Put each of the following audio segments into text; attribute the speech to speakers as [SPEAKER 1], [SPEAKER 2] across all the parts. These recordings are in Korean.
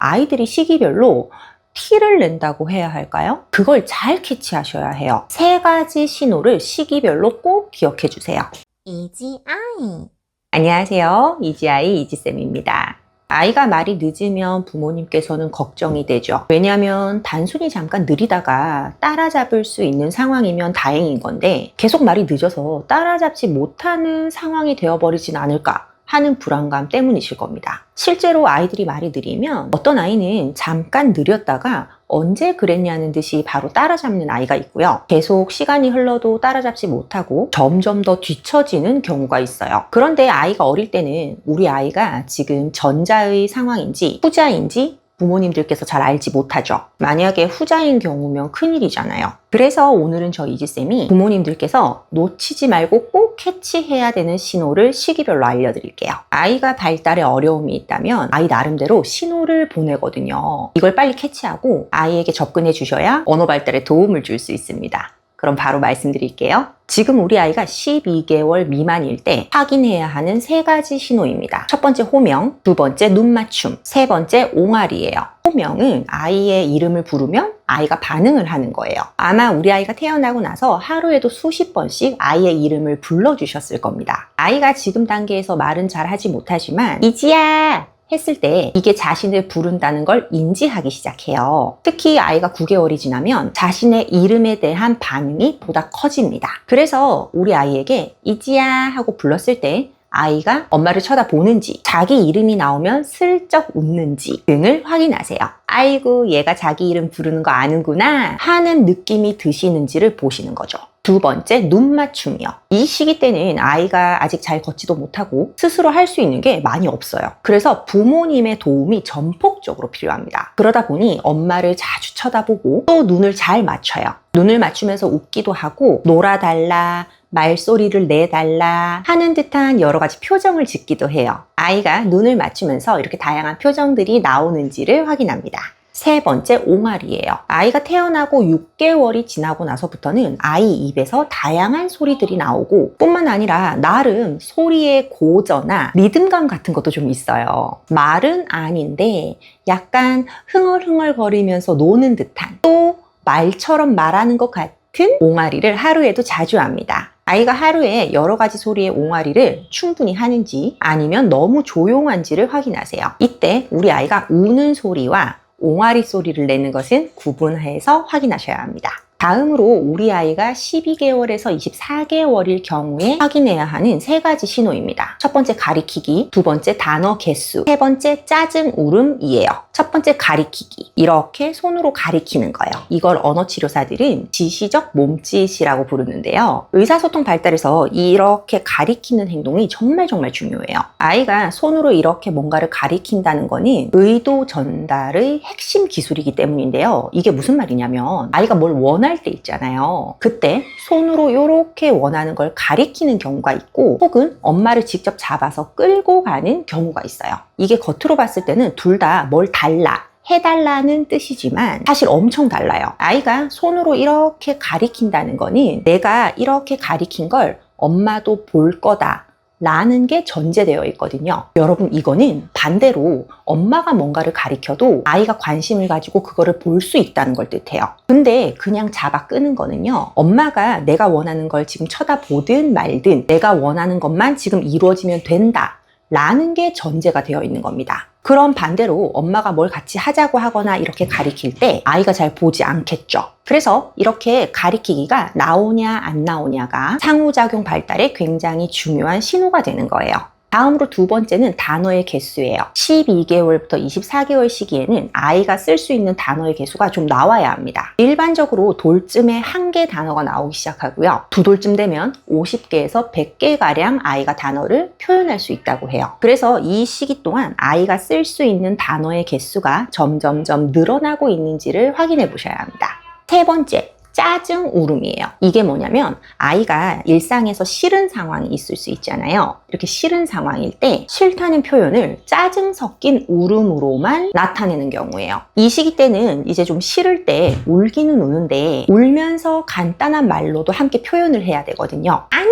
[SPEAKER 1] 아이들이 시기별로 티를 낸다고 해야 할까요? 그걸 잘 캐치하셔야 해요. 3가지 신호를 시기별로 꼭 기억해 주세요.
[SPEAKER 2] 이지아이.
[SPEAKER 1] 안녕하세요. 이지아이 이지쌤입니다. 아이가 말이 늦으면 부모님께서는 걱정이 되죠. 왜냐하면 단순히 잠깐 느리다가 따라잡을 수 있는 상황이면 다행인 건데 계속 말이 늦어서 따라잡지 못하는 상황이 되어버리진 않을까 하는 불안감 때문이실 겁니다. 실제로 아이들이 말이 느리면 어떤 아이는 잠깐 느렸다가 언제 그랬냐는 듯이 바로 따라잡는 아이가 있고요. 계속 시간이 흘러도 따라잡지 못하고 점점 더 뒤처지는 경우가 있어요. 그런데 아이가 어릴 때는 우리 아이가 지금 전자의 상황인지 후자인지 부모님들께서 잘 알지 못하죠. 만약에 후자인 경우면 큰일이잖아요. 그래서 오늘은 저 이지쌤이 부모님들께서 놓치지 말고 꼭 캐치해야 되는 신호를 시기별로 알려드릴게요. 아이가 발달에 어려움이 있다면 아이 나름대로 신호를 보내거든요. 이걸 빨리 캐치하고 아이에게 접근해 주셔야 언어 발달에 도움을 줄 수 있습니다. 그럼 바로 말씀드릴게요. 지금 우리 아이가 12개월 미만일 때 확인해야 하는 3가지 신호입니다. 첫 번째 호명, 두 번째 눈맞춤, 세 번째 옹알이에요. 호명은 아이의 이름을 부르면 아이가 반응을 하는 거예요. 아마 우리 아이가 태어나고 나서 하루에도 수십 번씩 아이의 이름을 불러주셨을 겁니다. 아이가 지금 단계에서 말은 잘 하지 못하지만 이지야! 했을 때 이게 자신을 부른다는 걸 인지하기 시작해요. 특히 아이가 9개월이 지나면 자신의 이름에 대한 반응이 보다 커집니다. 그래서 우리 아이에게 이지야 하고 불렀을 때 아이가 엄마를 쳐다보는지, 자기 이름이 나오면 슬쩍 웃는지 등을 확인하세요. 아이고 얘가 자기 이름 부르는 거 아는구나 하는 느낌이 드시는지를 보시는 거죠. 두 번째, 눈맞춤이요. 이 시기 때는 아이가 아직 잘 걷지도 못하고 스스로 할 수 있는 게 많이 없어요. 그래서 부모님의 도움이 전폭적으로 필요합니다. 그러다 보니 엄마를 자주 쳐다보고 또 눈을 잘 맞춰요. 눈을 맞추면서 웃기도 하고 놀아달라, 말소리를 내달라 하는 듯한 여러 가지 표정을 짓기도 해요. 아이가 눈을 맞추면서 이렇게 다양한 표정들이 나오는지를 확인합니다. 세 번째, 옹알이에요. 아이가 태어나고 6개월이 지나고 나서부터는 아이 입에서 다양한 소리들이 나오고 뿐만 아니라 나름 소리의 고저나 리듬감 같은 것도 좀 있어요. 말은 아닌데 약간 흥얼흥얼거리면서 노는 듯한, 또 말처럼 말하는 것 같은 옹알이를 하루에도 자주 합니다. 아이가 하루에 여러 가지 소리의 옹알이를 충분히 하는지 아니면 너무 조용한지를 확인하세요. 이때 우리 아이가 우는 소리와 옹알이 소리를 내는 것은 구분해서 확인하셔야 합니다. 다음으로 우리 아이가 12개월에서 24개월일 경우에 확인해야 하는 3가지 신호입니다. 첫 번째, 가리키기, 두 번째, 단어 개수, 세 번째, 짜증, 울음이에요. 첫 번째, 가리키기. 이렇게 손으로 가리키는 거예요. 이걸 언어치료사들은 지시적 몸짓이라고 부르는데요. 의사소통 발달에서 이렇게 가리키는 행동이 정말 중요해요. 아이가 손으로 이렇게 뭔가를 가리킨다는 거는 의도 전달의 핵심 기술이기 때문인데요. 이게 무슨 말이냐면 아이가 뭘 원할 때 있잖아요. 그때 손으로 이렇게 원하는 걸 가리키는 경우가 있고 혹은 엄마를 직접 잡아서 끌고 가는 경우가 있어요. 이게 겉으로 봤을 때는 둘 다 뭘 달라 해달라는 뜻이지만 사실 엄청 달라요. 아이가 손으로 이렇게 가리킨다는 거는 내가 이렇게 가리킨 걸 엄마도 볼 거다 라는 게 전제되어 있거든요. 여러분, 이거는 반대로 엄마가 뭔가를 가리켜도 아이가 관심을 가지고 그거를 볼 수 있다는 걸 뜻해요. 근데 그냥 잡아 끄는 거는요, 엄마가 내가 원하는 걸 지금 쳐다보든 말든 내가 원하는 것만 지금 이루어지면 된다 라는 게 전제가 되어 있는 겁니다. 그럼 반대로 엄마가 뭘 같이 하자고 하거나 이렇게 가리킬 때 아이가 잘 보지 않겠죠. 그래서 이렇게 가리키기가 나오냐 안 나오냐가 상호작용 발달에 굉장히 중요한 신호가 되는 거예요. 다음으로 두 번째는 단어의 개수예요. 12개월부터 24개월 시기에는 아이가 쓸 수 있는 단어의 개수가 좀 나와야 합니다. 일반적으로 돌쯤에 1개 단어가 나오기 시작하고요. 두 돌쯤 되면 50개에서 100개가량 아이가 단어를 표현할 수 있다고 해요. 그래서 이 시기 동안 아이가 쓸 수 있는 단어의 개수가 점점점 늘어나고 있는지를 확인해 보셔야 합니다. 세 번째, 짜증, 울음이에요. 이게 뭐냐면 아이가 일상에서 싫은 상황이 있을 수 있잖아요. 이렇게 싫은 상황일 때 싫다는 표현을 짜증 섞인 울음으로만 나타내는 경우예요. 이 시기 때는 이제 좀 싫을 때 울기는 우는데 울면서 간단한 말로도 함께 표현을 해야 되거든요. 아니야!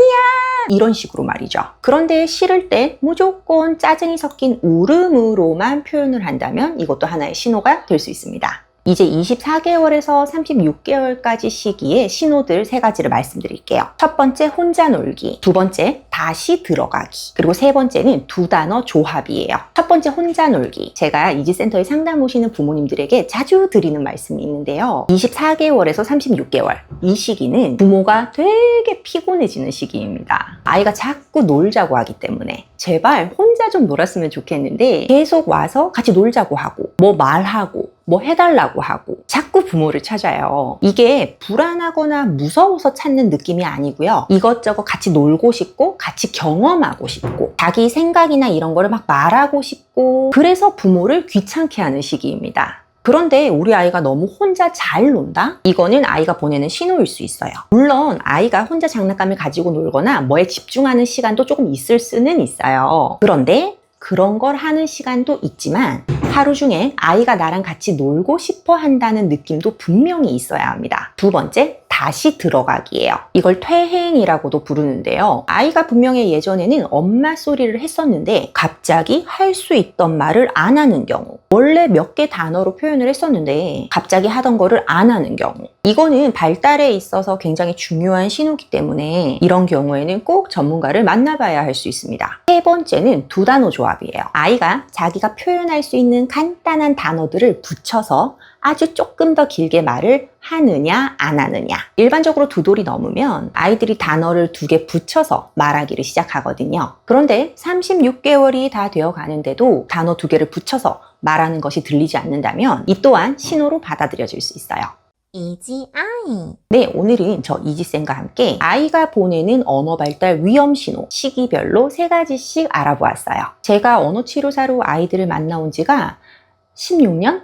[SPEAKER 1] 이런 식으로 말이죠. 그런데 싫을 때 무조건 짜증이 섞인 울음으로만 표현을 한다면 이것도 하나의 신호가 될 수 있습니다. 이제 24개월에서 36개월까지 시기의 신호들 3가지를 말씀드릴게요. 첫 번째, 혼자 놀기. 두 번째, 다시 들어가기. 그리고 세 번째는 2단어 조합이에요. 첫 번째, 혼자 놀기. 제가 이지센터에 상담 오시는 부모님들에게 자주 드리는 말씀이 있는데요. 24개월에서 36개월. 이 시기는 부모가 되게 피곤해지는 시기입니다. 아이가 자꾸 놀자고 하기 때문에 제발 혼자 좀 놀았으면 좋겠는데 계속 와서 같이 놀자고 하고 뭐 말하고 뭐 해달라고 하고 자꾸 부모를 찾아요. 이게 불안하거나 무서워서 찾는 느낌이 아니고요. 이것저것 같이 놀고 싶고 같이 경험하고 싶고 자기 생각이나 이런 거를 막 말하고 싶고 그래서 부모를 귀찮게 하는 시기입니다. 그런데 우리 아이가 너무 혼자 잘 논다? 이거는 아이가 보내는 신호일 수 있어요. 물론 아이가 혼자 장난감을 가지고 놀거나 뭐에 집중하는 시간도 조금 있을 수는 있어요. 그런데 그런 걸 하는 시간도 있지만 하루 중에 아이가 나랑 같이 놀고 싶어 한다는 느낌도 분명히 있어야 합니다. 두 번째, 다시 들어가기예요. 이걸 퇴행이라고도 부르는데요. 아이가 분명히 예전에는 엄마 소리를 했었는데 갑자기 할 수 있던 말을 안 하는 경우, 원래 몇 개 단어로 표현을 했었는데 갑자기 하던 거를 안 하는 경우, 이거는 발달에 있어서 굉장히 중요한 신호이기 때문에 이런 경우에는 꼭 전문가를 만나봐야 할 수 있습니다. 세 번째는 2단어 조합이에요. 아이가 자기가 표현할 수 있는 간단한 단어들을 붙여서 아주 조금 더 길게 말을 하느냐 안 하느냐. 일반적으로 2돌이 넘으면 아이들이 단어를 2개 붙여서 말하기를 시작하거든요. 그런데 36개월이 다 되어 가는데도 단어 2개를 붙여서 말하는 것이 들리지 않는다면 이 또한 신호로 받아들여질 수 있어요.
[SPEAKER 2] 이지 아이.
[SPEAKER 1] 네, 오늘은 저 이지쌤과 함께 아이가 보내는 언어 발달 위험 신호 시기별로 3가지씩 알아보았어요. 제가 언어치료사로 아이들을 만나온 지가 16년?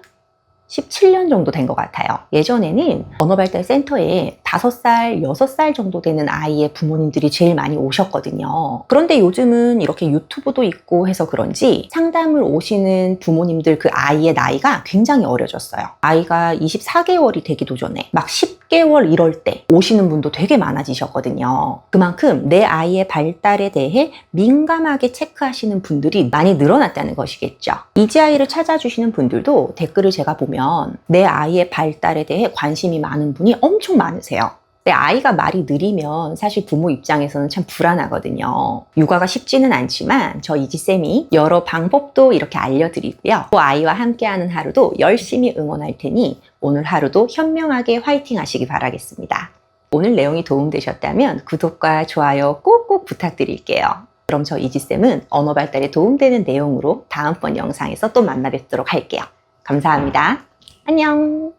[SPEAKER 1] 17년 정도 된 것 같아요. 예전에는 언어발달센터에 5살, 6살 정도 되는 아이의 부모님들이 제일 많이 오셨거든요. 그런데 요즘은 이렇게 유튜브도 있고 해서 그런지 상담을 오시는 부모님들 그 아이의 나이가 굉장히 어려졌어요. 아이가 24개월이 되기도 전에 막 10개월 이럴 때 오시는 분도 되게 많아지셨거든요. 그만큼 내 아이의 발달에 대해 민감하게 체크하시는 분들이 많이 늘어났다는 것이겠죠. 이지 아이를 찾아주시는 분들도 댓글을 제가 보면 내 아이의 발달에 대해 관심이 많은 분이 엄청 많으세요. 내 아이가 말이 느리면 사실 부모 입장에서는 참 불안하거든요. 육아가 쉽지는 않지만 저 이지쌤이 여러 방법도 이렇게 알려드리고요. 또 아이와 함께하는 하루도 열심히 응원할 테니 오늘 하루도 현명하게 화이팅 하시기 바라겠습니다. 오늘 내용이 도움되셨다면 구독과 좋아요 꼭꼭 부탁드릴게요. 그럼 저 이지쌤은 언어 발달에 도움되는 내용으로 다음번 영상에서 또 만나 뵙도록 할게요. 감사합니다. 안녕.